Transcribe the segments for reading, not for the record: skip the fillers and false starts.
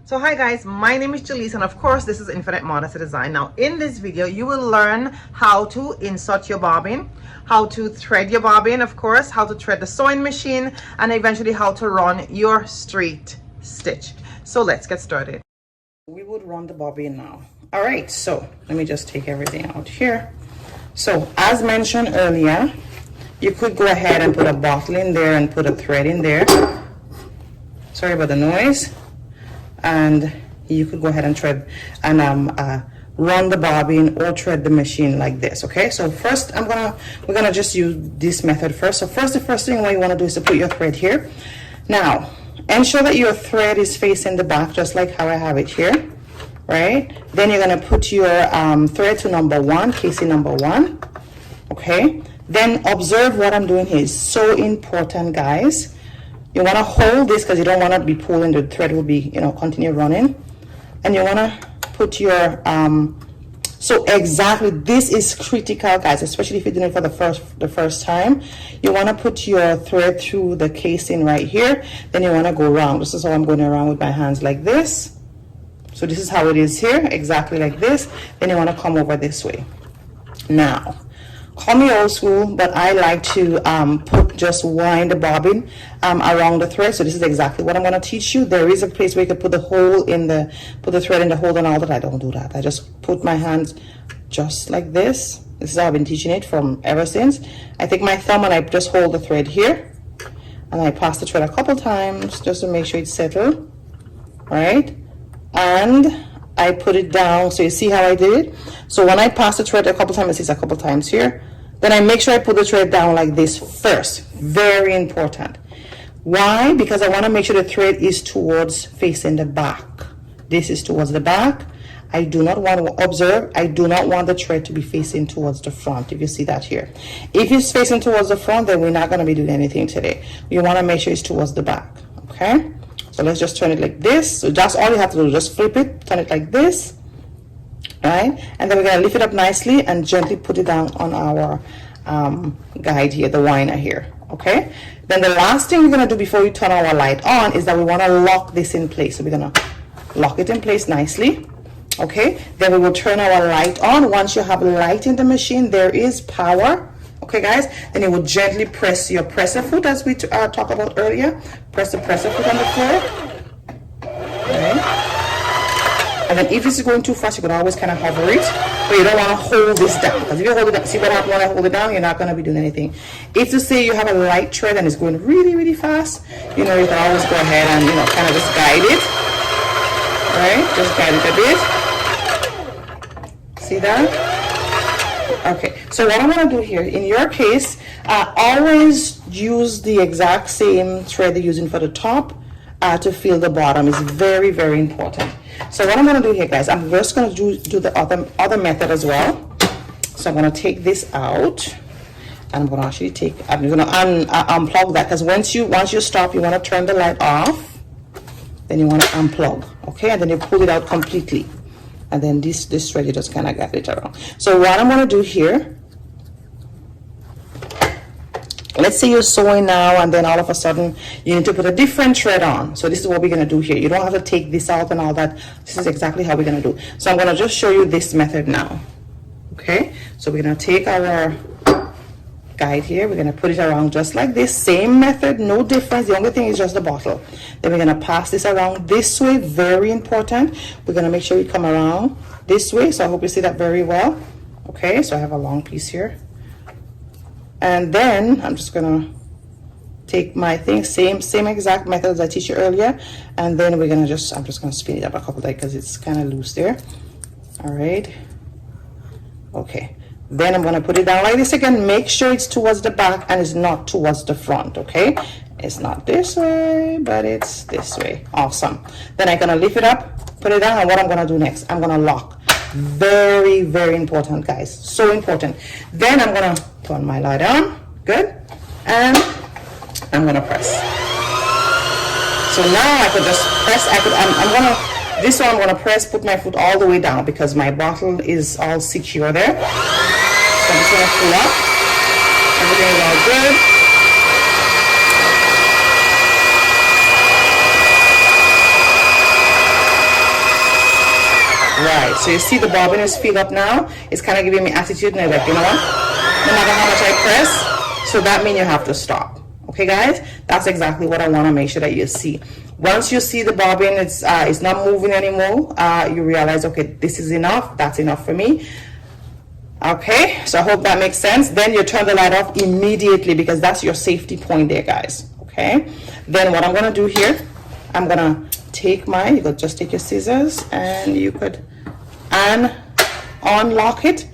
So hi guys, my name is Jaleese and of course this is Infinite Modesty Design. Now in this video you will learn how to insert your bobbin, how to thread your bobbin, of course, how to thread the sewing machine, and eventually how to run your straight stitch. So let's get started. We would run the bobbin now. All right, so let me just take everything out here. So as mentioned earlier, you could go ahead and put a bottle in there and put a thread in there. Sorry about the noise. And you could go ahead and thread and run the bobbin or thread the machine like this. Okay, so first we're gonna just use this method first. So the first thing what you want to do is to put your thread here. Now ensure that your thread is facing the back, just like how I have it here, right? Then you're gonna put your thread to number 1, casing number 1. Okay, then observe what I'm doing here. Is so important, guys. You want to hold this because you don't want to be pulling, the thread will be, continue running. And you want to put your, so exactly, this is critical, guys, especially if you're doing it for the first time. You want to put your thread through the casing right here. Then you want to go around. This is how I'm going around with my hands, like this. So this is how it is here, exactly like this. Then you want to come over this way. Now, call me old school, but I like to just wind the bobbin around the thread. So this is exactly what I'm going to teach you. There is a place where you can put the thread in the hole and all that. I don't do that. I just put my hands just like this. This is how I've been teaching it from ever since. I take my thumb and I just hold the thread here, and I pass the thread a couple times just to make sure it's settled, right? And I put it down. So you see how I did it? So when I pass the thread a couple times, it's a couple times here, then I make sure I put the thread down like this first. Very important. Why? Because I want to make sure the thread is towards facing the back. This is towards the back. I do not want to observe. I do not want the thread to be facing towards the front. If you see that here, if it's facing towards the front, then we're not going to be doing anything today. You want to make sure it's towards the back. Okay. So let's just turn it like this. So that's all you have to do. Just flip it, turn it like this, right? And then we're gonna lift it up nicely and gently put it down on our guide here, the winder here, okay? Then the last thing we're gonna do before we turn our light on is that we wanna lock this in place. So we're gonna lock it in place nicely, okay? Then we will turn our light on. Once you have light in the machine, there is power. Okay, guys, then you will gently press your presser foot, as we talked about earlier. Press the presser foot on the floor. Okay. And then if it's going too fast, you can always kind of hover it, but you don't want to hold this down. Because if you hold it down, see what happens when I hold it down? You're not going to be doing anything. If to say you have a light thread and it's going really, really fast, you can always go ahead and, kind of just guide it. Right? Just guide it a bit. See that? Okay, so what I'm going to do here, in your case, always use the exact same thread you're using for the top to fill the bottom. It's very, very important. So what I'm going to do here, guys, I'm just going to do the other method as well. So I'm going to take this out, and I'm going to actually I'm going to unplug that, because once you stop, you want to turn the light off, then you want to unplug, okay, and then you pull it out completely. And then this thread, you just kind of get it around. So what I'm going to do here, let's say you're sewing now and then all of a sudden you need to put a different thread on. So this is what we're going to do here. You don't have to take this out and all that. This is exactly how we're going to do. So I'm going to just show you this method now. Okay, so we're going to take our guide here, we're going to put it around just like this, same method, no difference. The only thing is just the bottle. Then we're going to pass this around this way, very important. We're going to make sure we come around this way. So I hope you see that very well. Okay, so I have a long piece here, and then I'm just going to take my thing, same exact method as I teach you earlier, and then we're going to I'm just going to spin it up a couple times because it's kind of loose there. All right, okay. Then I'm going to put it down like this again. Make sure it's towards the back and it's not towards the front, okay? It's not this way, but it's this way. Awesome. Then I'm going to lift it up, put it down, and what I'm going to do next, I'm going to lock. Very, very important, guys. So important. Then I'm going to turn my light on. Good. And I'm going to press. So now I could just press. This one I'm going to press, put my foot all the way down because my bottle is all secure there. So I'm just going to pull up. Everything is all good. right, so you see the bobbin is filled up now. It's kind of giving me attitude, and I'm like, you know what, no matter how much I press, so that means you have to stop. Okay guys, that's exactly what I want to make sure that you see. Once you see the bobbin it's not moving anymore, you realize, okay, this is enough, that's enough for me. Okay, so I hope that makes sense. Then you turn the light off immediately, because that's your safety point there, guys. Okay, then what I'm gonna do here, I'm gonna take you could just take your scissors and you could unlock it,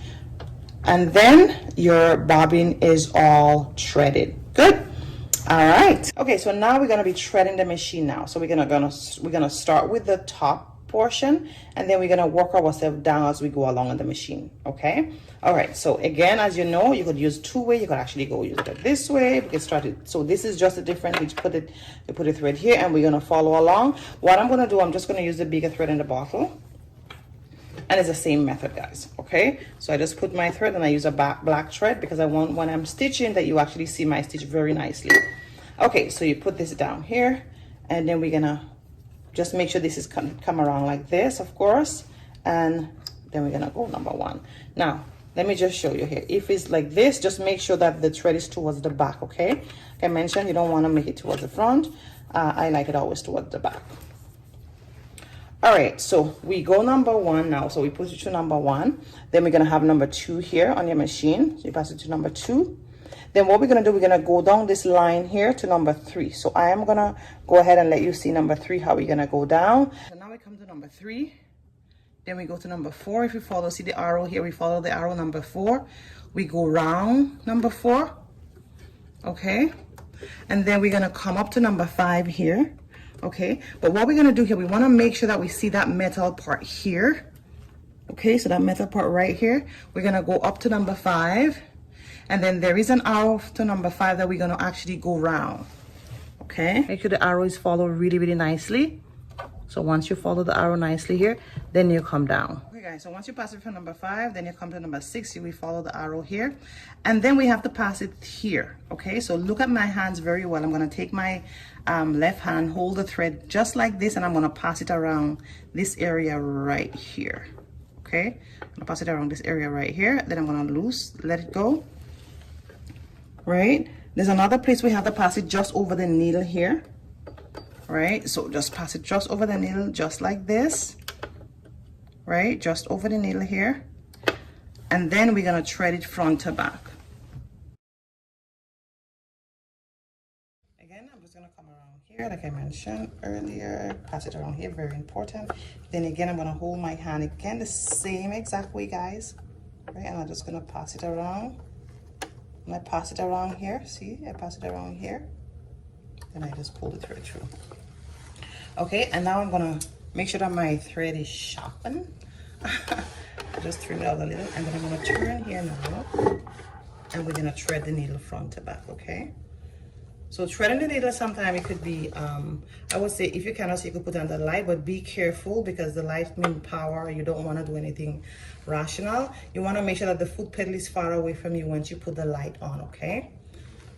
and then your bobbin is all threaded. Good. All right, okay, so now we're gonna be threading the machine now. So we're gonna start with the top portion, and then we're gonna work ourselves down as we go along in the machine. Okay, all right, so again, as you know, you could use two way. You could actually go use it this way. We can start it. So this is just a different, we put a thread here, and we're gonna follow along. What I'm gonna do, I'm just gonna use the bigger thread in the bottle, and it's the same method, guys. Okay, so I just put my thread and I use a black thread, because I want, when I'm stitching, that you actually see my stitch very nicely. Okay, so you put this down here, and then we're gonna just make sure this is come around like this, of course, and then we're gonna go number one. Now let me just show you here. If it's like this, just make sure that the thread is towards the back. Okay, like I mentioned, you don't want to make it towards the front. I like it always towards the back. All right, so we go number one now. So we put it to number one, then we're gonna have number two here on your machine. So you pass it to number two. Then what we're gonna do, we're gonna go down this line here to number three. So I am gonna go ahead and let you see number three, how we're gonna go down. So now we come to number three, then we go to number four. If you follow, see the arrow here, we follow the arrow number four. We go round number four, okay? And then we're gonna come up to number five here, okay? But what we're gonna do here, we wanna make sure that we see that metal part here, okay? So that metal part right here, we're gonna go up to number five. And then there is an arrow to number five that we're gonna actually go round. Okay, make sure the arrow is followed really, really nicely. So once you follow the arrow nicely here, then you come down. Okay guys, so once you pass it from number five, then you come to number six, we follow the arrow here, and then we have to pass it here. Okay, so look at my hands very well. I'm gonna take my left hand, hold the thread just like this, and I'm gonna pass it around this area right here. Okay, I'm gonna pass it around this area right here, then I'm gonna let it go. Right, there's another place we have to pass it just over the needle here. Right, so just pass it just over the needle, just like this. Right, just over the needle here, and then we're gonna thread it front to back. Again, I'm just gonna come around here like I mentioned earlier, pass it around here, very important. Then again, I'm gonna hold my hand again the same exact way, guys. Right, and I'm just gonna pass it around. And I pass it around here, see, I pass it around here, then I just pull the thread through. Okay, and now I'm gonna make sure that my thread is sharpened. I just trim it out a little, and then I'm gonna turn here now, and we're gonna thread the needle front to back. Okay, so threading the needle, sometimes it could be, I would say, if you cannot see, you could put on the light, but be careful, because the light means power. You don't want to do anything rational. You want to make sure that the foot pedal is far away from you once you put the light on. Okay,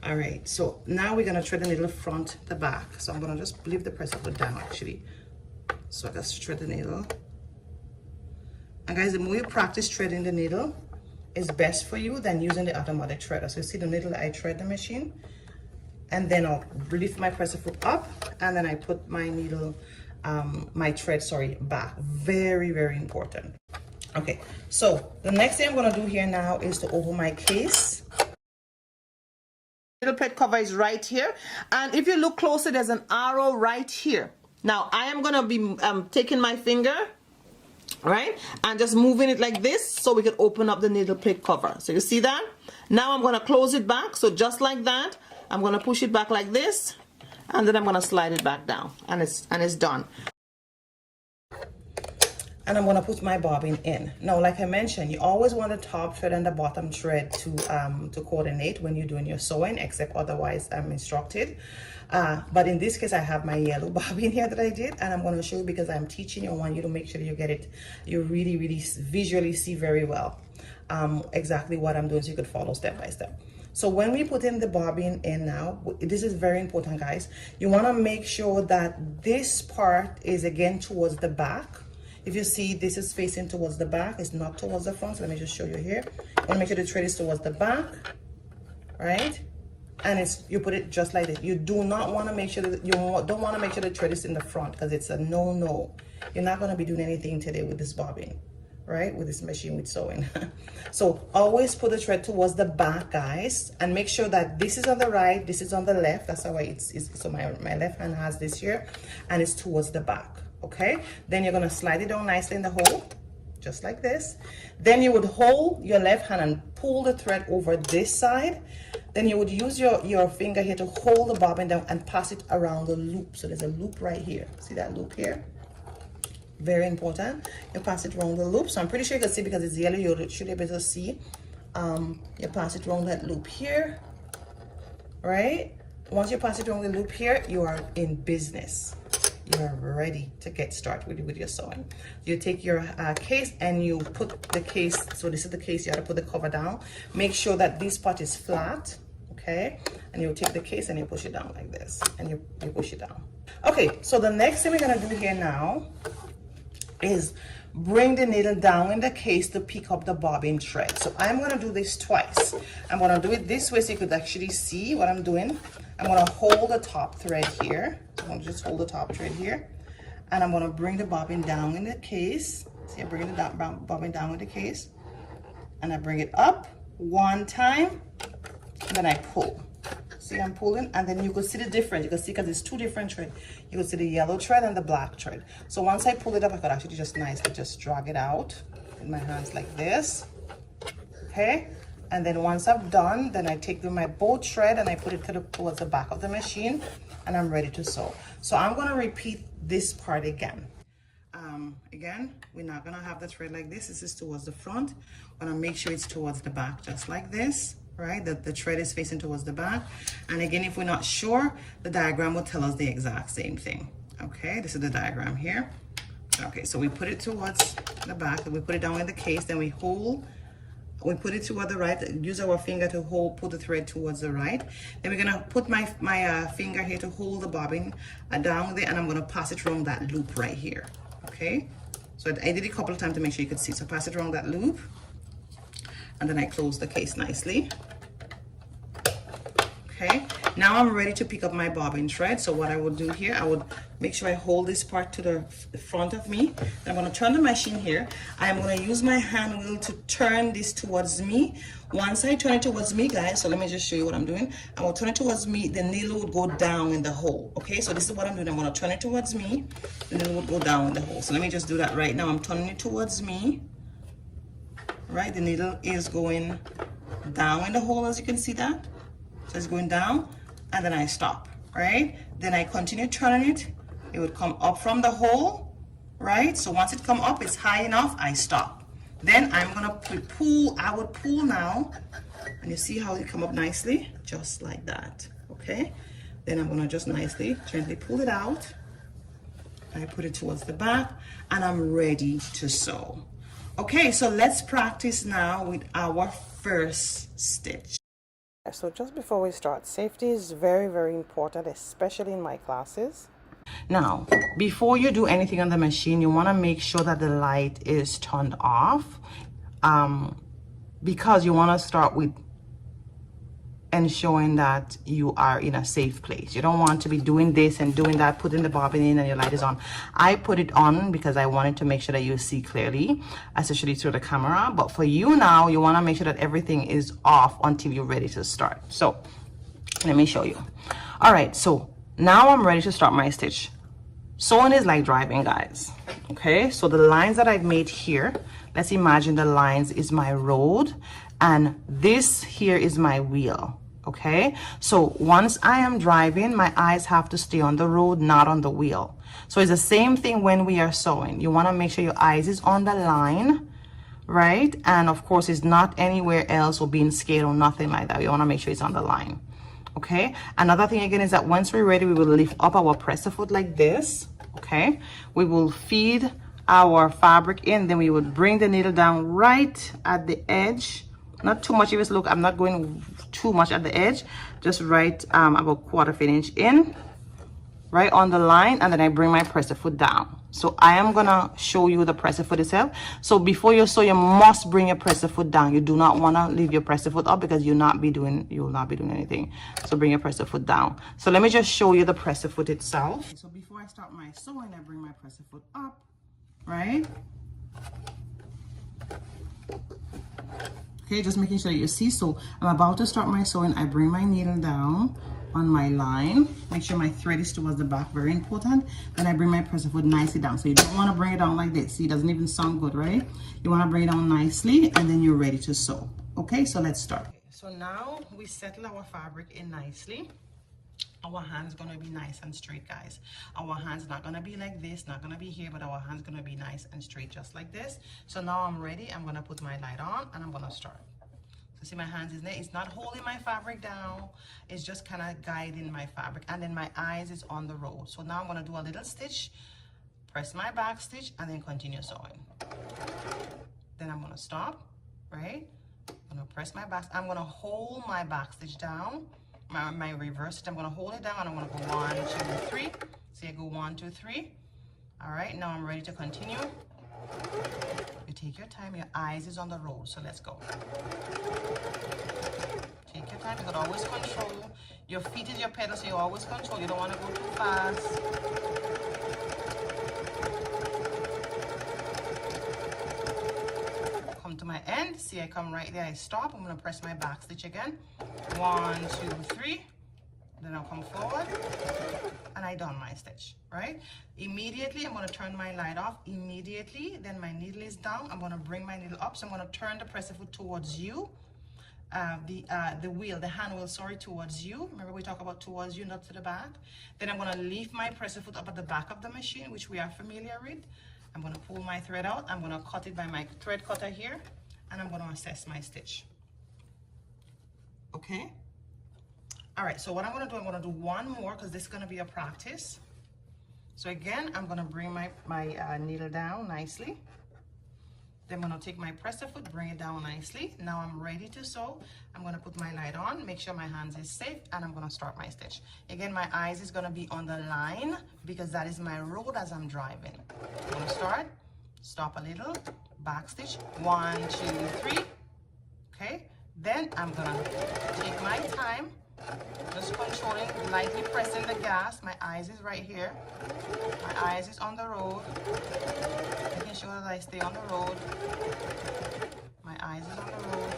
all right, so now we're going to thread the needle front to back. So I'm going to just leave the press up down actually, so I just thread the needle. And guys, the more you practice threading the needle is best for you than using the automatic threader. So you see the needle, I thread the machine, and then I'll lift my presser foot up, and then I put my needle, my thread, sorry, back. Very, very important. Okay, so the next thing I'm gonna do here now is to open my case. Little plate cover is right here, and if you look closer, there's an arrow right here. Now I am gonna be taking my finger, right, and just moving it like this so we can open up the needle plate cover. So you see that? Now I'm gonna close it back, so just like that. I'm gonna push it back like this, and then I'm gonna slide it back down, and it's done. And I'm gonna put my bobbin in. Now, like I mentioned, you always want the top thread and the bottom thread to coordinate when you're doing your sewing, except otherwise I'm instructed. But in this case, I have my yellow bobbin here that I did, and I'm gonna show you because I'm teaching you. I want you to make sure that you get it, you really, really visually see very well exactly what I'm doing, so you could follow step by step. So when we put in the bobbin in now, this is very important, guys. You wanna make sure that this part is again towards the back. If you see this is facing towards the back, it's not towards the front. So let me just show you here. You want to make sure the thread is towards the back, right? And it's, you put it just like this. You do not want to make sure that, don't want to make sure the thread is in the front, because it's a no. You're not going to be doing anything today with this bobbin, right? With this machine with sewing. So always put the thread towards the back, guys, and make sure that this is on the right, this is on the left. That's how it's so my left hand has this here, and it's towards the back. Okay, then you're going to slide it down nicely in the hole, just like this. Then you would hold your left hand and pull the thread over this side. Then you would use your finger here to hold the bobbin down and pass it around the loop. So there's a loop right here. See that loop here? Very important. You pass it around the loop. So I'm pretty sure you can see, because it's yellow, you should be able to see. You pass it around that loop here, right? Once you pass it around the loop here, you are in business. You're ready to get started with your sewing. You take your case and you put the case, so this is the case, you have to put the cover down. Make sure that this part is flat, okay? And you take the case and you push it down like this, and you push it down. Okay, so the next thing we're gonna do here now is bring the needle down in the case to pick up the bobbin thread. So I'm gonna do this twice. I'm gonna do it this way so you could actually see what I'm doing. I'm gonna hold the top thread here. I'm gonna just hold the top thread here, and I'm gonna bring the bobbin down in the case. See, I'm bringing the bobbin down in the case, and I bring it up one time, and then I pull. See, I'm pulling, and then you can see the difference. You can see, because it's two different threads. You can see the yellow thread and the black thread. So once I pull it up, I could actually just nicely just drag it out in my hands like this, okay? And then once I'm done, then I take my bow thread and I put it towards the back of the machine, and I'm ready to sew. So I'm gonna repeat this part again. Again, we're not gonna have the thread like this. This is towards the front. I'm gonna make sure it's towards the back, just like this, right? That the thread is facing towards the back. And again, if we're not sure, the diagram will tell us the exact same thing. Okay, this is the diagram here. Okay, so we put it towards the back, and we put it down in the case, then we put it toward the right, use our finger to put the thread towards the right. Then we're gonna put my finger here to hold the bobbin down there, and I'm gonna pass it around that loop right here, okay? So I did it a couple of times to make sure you could see. So pass it around that loop, and then I close the case nicely. Okay, now I'm ready to pick up my bobbin thread. So what I would do here, I would make sure I hold this part to the front of me. I'm going to turn the machine here. I'm going to use my hand wheel to turn this towards me. Once I turn it towards me, guys, so let me just show you what I'm doing. I will turn it towards me, the needle would go down in the hole. Okay, so this is what I'm doing. I'm going to turn it towards me, the needle would go down in the hole. So let me just do that right now. I'm turning it towards me, right? The needle is going down in the hole, as you can see that. So it's going down, and then I stop, right? Then I continue turning it. It would come up from the hole, right? So once it come up, it's high enough, I stop. Then I'm gonna pull, I would pull now, and you see how it come up nicely? Just like that, okay? Then I'm gonna just nicely, gently pull it out. I put it towards the back, and I'm ready to sew. Okay, so let's practice now with our first stitch. So just before we start, safety is very, very important, especially in my classes. Now, before you do anything on the machine, you want to make sure that the light is turned off, because you want to start with ensuring that you are in a safe place. You don't want to be doing this and doing that, putting the bobbin in and your light is on. I put it on because I wanted to make sure that you see clearly, especially through the camera. But for you now, you want to make sure that everything is off until you're ready to start. So let me show you. All right, so now I'm ready to start my stitch. Sewing is like driving, guys. Okay, so the lines that I've made here, let's imagine the lines is my road, and this here is my wheel. Okay, so once I am driving, my eyes have to stay on the road, not on the wheel. So it's the same thing when we are sewing. You want to make sure your eyes is on the line, right? And of course, it's not anywhere else or being scared or nothing like that. You want to make sure it's on the line. Okay, another thing again is that once we're ready, we will lift up our presser foot like this. Okay, we will feed our fabric in, then we would bring the needle down right at the edge. Not too much. If you look, I'm not going too much at the edge, just right about 1/4 inch in, right on the line, and then I bring my presser foot down. So I am gonna show you the presser foot itself. So before you sew, you must bring your presser foot down. You do not want to leave your presser foot up because you will not be doing anything. So bring your presser foot down. So let me just show you the presser foot itself. So before I start my sewing, I bring my presser foot up, right? Okay, just making sure that you see. So I'm about to start my sewing. I bring my needle down on my line. Make sure my thread is towards the back, very important. Then I bring my presser foot nicely down. So you don't want to bring it down like this. See, it doesn't even sound good, right? You want to bring it down nicely, and then you're ready to sew. Okay, so let's start. Okay, so now we settle our fabric in nicely. Our hands gonna be nice and straight, guys. Our hands not gonna be like this, not gonna be here, but our hands gonna be nice and straight, just like this. So now I'm ready. I'm gonna put my light on, and I'm gonna start. So see, my hands is there. It's not holding my fabric down. It's just kind of guiding my fabric, and then my eyes is on the roll. So now I'm gonna do a little stitch, press my back stitch, and then continue sewing. Then I'm gonna stop, right? I'm gonna press my back. I'm gonna hold my back stitch down. My reverse stitch, I'm gonna hold it down, and I'm gonna go 1, 2, 3. See, I go 1, 2, 3. All right, now I'm ready to continue. You take your time, your eyes is on the roll, so let's go. Take your time, you gotta always control. Your feet is your pedal, so you always control. You don't wanna go too fast. Come to my end, see I come right there, I stop. I'm gonna press my back stitch again. 1, 2, 3. Then I'll come forward, and I done my stitch, right? Immediately, I'm gonna turn my light off. Immediately, then my needle is down. I'm gonna bring my needle up, so I'm gonna turn the presser foot towards you. The wheel, the hand wheel, sorry, towards you. Remember we talk about towards you, not to the back. Then I'm gonna leave my presser foot up at the back of the machine, which we are familiar with. I'm gonna pull my thread out. I'm gonna cut it by my thread cutter here, and I'm gonna assess my stitch. Okay? All right, so what I'm gonna do, I'm gonna do one more because this is gonna be a practice. So again, I'm gonna bring my needle down nicely. Then I'm gonna take my presser foot, bring it down nicely. Now I'm ready to sew. I'm gonna put my light on, make sure my hands is safe, and I'm gonna start my stitch. Again, my eyes is gonna be on the line because that is my road as I'm driving. I'm gonna start, stop a little, back stitch, 1, 2, 3. Okay, then I'm gonna take my time, just controlling, lightly pressing the gas. My eyes is right here. My eyes is on the road. Making sure that I stay on the road. My eyes is on the road.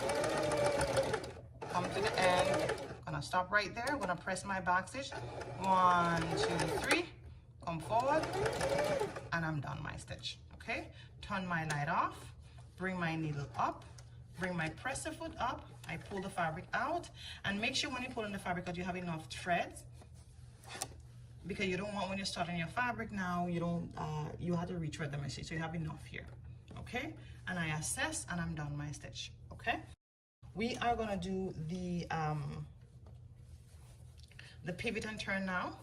Come to the end. Gonna stop right there. Gonna press my back stitch. 1, 2, 3. Come forward. And I'm done my stitch. Okay? Turn my light off. Bring my needle up. Bring my presser foot up. I pull the fabric out, and make sure when you pull in the fabric that you have enough threads, because you don't want, when you're starting your fabric now, you don't you have to retread the machine, so you have enough here. Okay, and I assess, and I'm done my stitch. Okay, we are gonna do the pivot and turn now.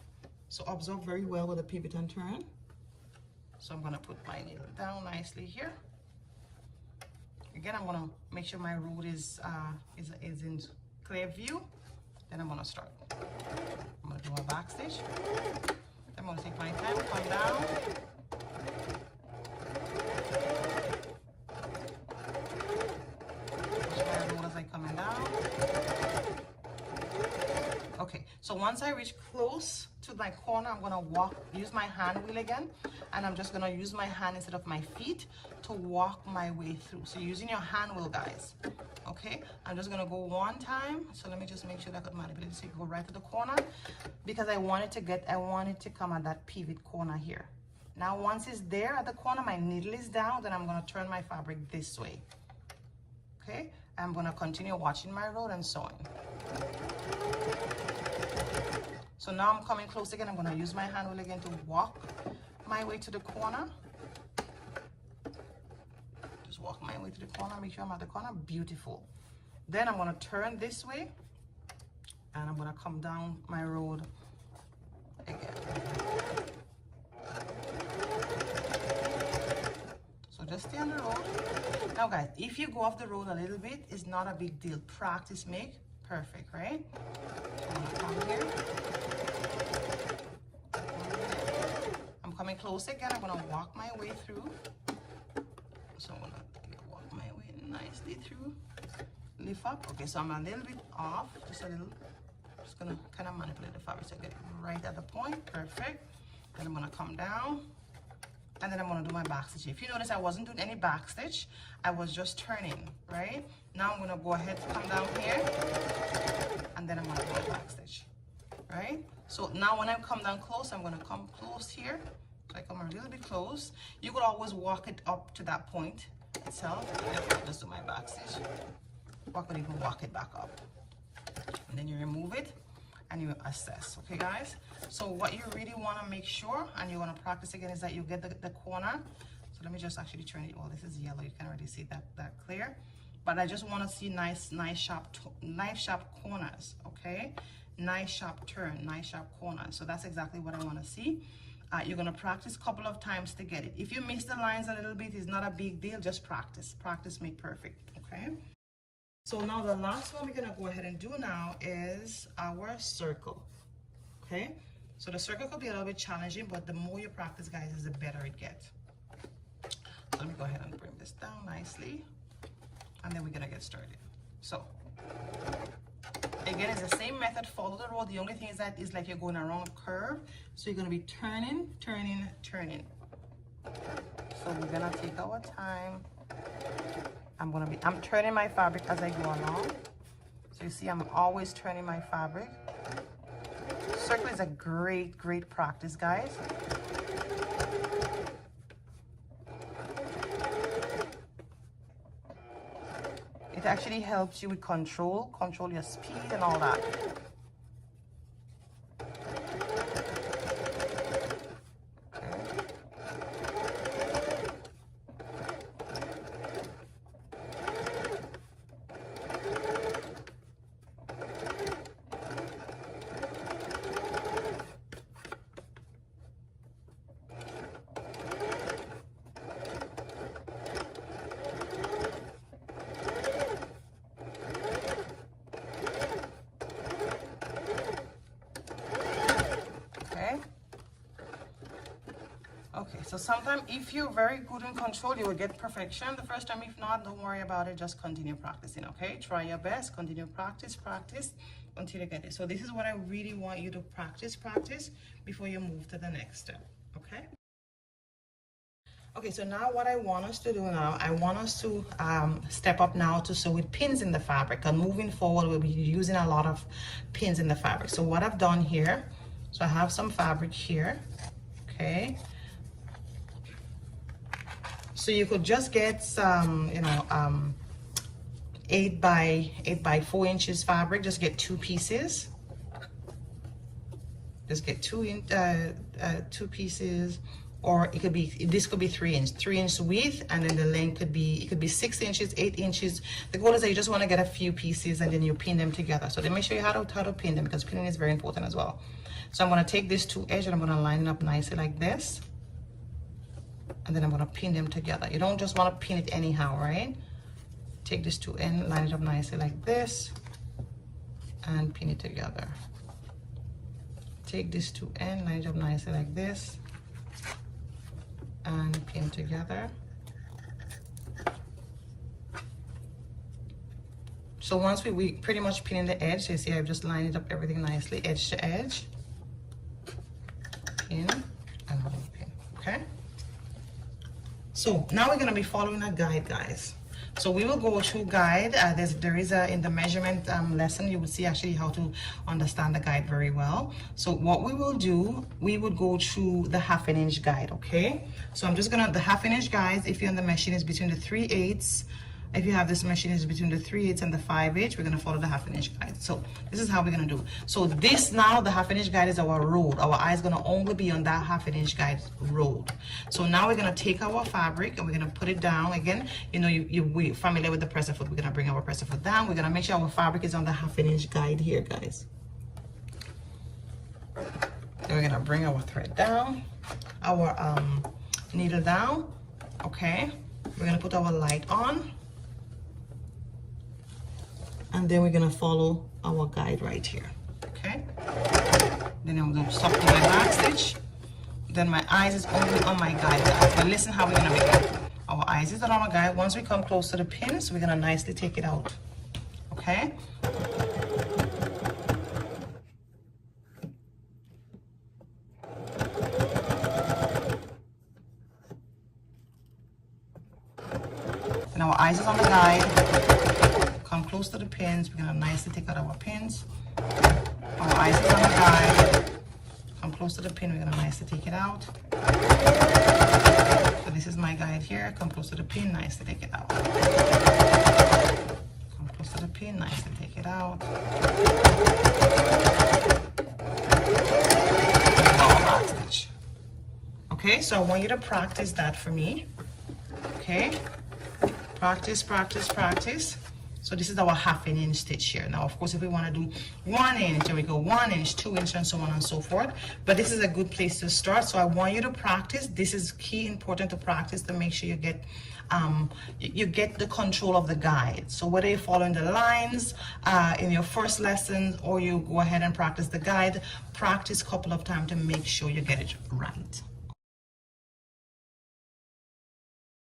So observe very well with the pivot and turn. So I'm gonna put my needle down nicely here. Again, I'm gonna make sure my road is in clear view. Then I'm gonna start. I'm gonna do a back stitch. Then I'm gonna take my time, come down. Push my road as I coming down. Okay, so once I reach close to my corner, I'm gonna use my hand wheel again, and I'm just gonna use my hand instead of my feet to walk my way through. So you're using your hand wheel, guys. Okay, I'm just gonna go one time. So let me just make sure that I got manipulate. So you go right to the corner, because I want it to come at that pivot corner here. Now once it's there at the corner, my needle is down, then I'm gonna turn my fabric this way. Okay, I'm gonna continue watching my road and sewing. So now I'm coming close again. I'm gonna use my hand wheel again to walk my way to the corner. Just walk my way to the corner, make sure I'm at the corner. Beautiful. Then I'm gonna turn this way, and I'm gonna come down my road again. So just stay on the road. Now guys, if you go off the road a little bit, it's not a big deal. Practice make perfect, right? So I'm gonna come here. close again, I'm gonna walk my way through. So I'm gonna walk my way nicely through, lift up. Okay, so I'm a little bit off, just a little. Just gonna kind of manipulate the fabric so I get it right at the point. Perfect. Then I'm gonna come down, and then I'm gonna do my back stitch. If you notice, I wasn't doing any back stitch, I was just turning, right? Now I'm gonna go ahead to come down here, and then I'm gonna do my back stitch, right? So now when I come down close, I'm gonna come close here. So I come a little bit close. You could always walk it up to that point itself. Just do my back stitch. Or I could even walk it back up. And then you remove it and you assess. Okay, guys? So what you really want to make sure, and you want to practice again, is that you get the corner. So let me just actually turn it. Oh, this is yellow. You can already see that clear. But I just want to see nice sharp corners. Okay, nice sharp turn, nice sharp corners. So that's exactly what I want to see. You're going to practice a couple of times to get it. If you miss the lines a little bit, it's not a big deal. Just practice. Practice make perfect. Okay. So now the last one we're going to go ahead and do now is our circle. Okay. So the circle could be a little bit challenging, but the more you practice, guys, is the better it gets. So let me go ahead and bring this down nicely. And then we're going to get started. So again, it's the same method. Follow the road. The only thing is that it's like you're going around a curve. So you're going to be turning, turning, turning. So we're going to take our time. I'm turning my fabric as I go along. So you see, I'm always turning my fabric. Circle is a great practice, guys. It actually helps you with control your speed and all that. Okay, so sometimes if you're very good in control, you will get perfection the first time. If not, don't worry about it. Just continue practicing, okay? Try your best. Continue practice until you get it. So this is what I really want you to practice before you move to the next step, okay? Okay, so now what I want us to do now, I want us to step up now to sew with pins in the fabric. And moving forward, we'll be using a lot of pins in the fabric. So what I've done here, so I have some fabric here, okay? So you could just get some, 8 by 4 inches fabric. Just get 2 pieces. Just get two pieces, or it could be, this could be 3 inch width, and then the length could be, it could be 6 inches, 8 inches. The goal is that you just want to get a few pieces and then you pin them together. So let me show you how to pin them, because pinning is very important as well. So I'm going to take this 2 edge and I'm going to line it up nicely like this. And then I'm going to pin them together. You don't just want to pin it anyhow, right? Take this 2 end, line it up nicely like this, and pin it together. Take this 2 end, line it up nicely like this, and pin together. So once we pretty much pin in the edge, so you see I've just lined it up everything nicely, edge to edge. Pin and hold pin, okay? So now we're going to be following a guide, guys. So we will go through guide. There is in the measurement lesson, you will see actually how to understand the guide very well. So what we will do, we would go through the 1/2 inch guide, okay? So I'm just gonna, the 1/2 inch guide, if you're on the machine, is between the 3/8. If you have this machine, is between the 3/8 and the 5/8. We're gonna follow the 1/2 inch guide. So this is how we're gonna do. So this now, the 1/2 inch guide is our road. Our eye is gonna only be on that 1/2 inch guide road. So now we're gonna take our fabric and we're gonna put it down. Again, we're familiar with the presser foot. We're gonna bring our presser foot down. We're gonna make sure our fabric is on the 1/2 inch guide here, guys. Then we're gonna bring our thread down, our needle down. Okay. We're gonna put our light on. And then we're gonna follow our guide right here, okay? Then I'm gonna stop to my back stitch, then my eyes is only on my guide. But listen how we're gonna make it. Our eyes is on our guide. Once we come close to the pins, we're gonna nicely take it out. Okay? And our eyes is on the guide. Come close to the pins. We're gonna nicely take out our pins. Our eyes is on the guide. Come close to the pin. We're gonna nicely take it out. So this is my guide here. Come close to the pin. Nicely take it out. Come close to the pin. Nicely take it out. Okay, so I want you to practice that for me. Okay. Practice, practice, practice. So this is our 1/2 inch stitch here. Now, of course, if we want to do 1 inch, there we go, 1 inch, 2 inch, and so on and so forth. But this is a good place to start. So I want you to practice. This is key, important to practice to make sure you get the control of the guide. So whether you're following the lines in your first lesson or you go ahead and practice the guide, practice a couple of times to make sure you get it right.